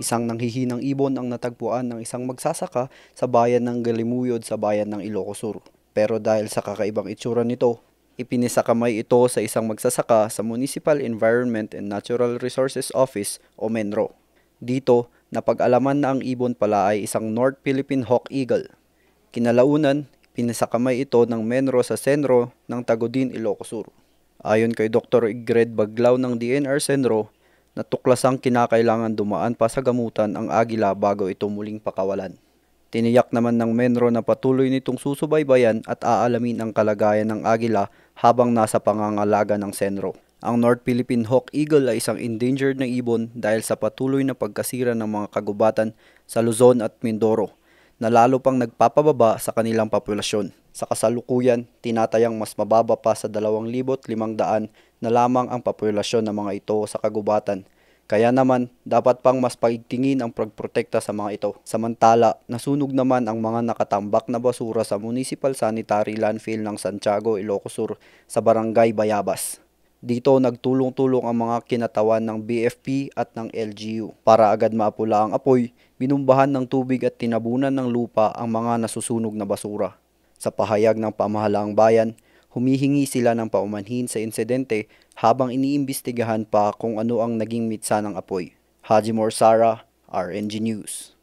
Isang nanghihinang ibon ang natagpuan ng isang magsasaka sa bayan ng Galimuyod sa bayan ng Ilocos Sur. Pero dahil sa kakaibang itsura nito, ipinisakamay ito sa isang magsasaka sa Municipal Environment and Natural Resources Office o MENRO. Dito, napag-alaman na ang ibon pala ay isang North Philippine Hawk Eagle. Kinalaunan, pinasakamay ito ng MENRO sa Senro ng Tagudin, Ilocos Sur. Ayon kay Dr. Igred Baglao ng DNR Senro, natuklasang kinakailangan dumaan pa sa gamutan ang agila bago ito muling pakawalan. Tiniyak naman ng MENRO na patuloy nitong susubaybayan at aalamin ang kalagayan ng agila habang nasa pangangalaga ng Senro. Ang North Philippine Hawk Eagle ay isang endangered na ibon dahil sa patuloy na pagkasira ng mga kagubatan sa Luzon at Mindoro, na lalo pang nagpapababa sa kanilang populasyon. Sa kasalukuyan, tinatayang mas mababa pa sa 2,500 na lamang ang populasyon ng mga ito sa kagubatan. Kaya naman, dapat pang mas paigtingin ang pagprotekta sa mga ito. Samantala, nasunog naman ang mga nakatambak na basura sa Municipal Sanitary Landfill ng Santiago, Ilocos Sur sa Barangay Bayabas. Dito nagtulong-tulong ang mga kinatawan ng BFP at ng LGU. Para agad maapula ang apoy, binumbahan ng tubig at tinabunan ng lupa ang mga nasusunog na basura. Sa pahayag ng pamahalaang bayan, humihingi sila ng paumanhin sa insidente habang iniimbestigahan pa kung ano ang naging mitsa ng apoy. Haji Morsara, RNG News.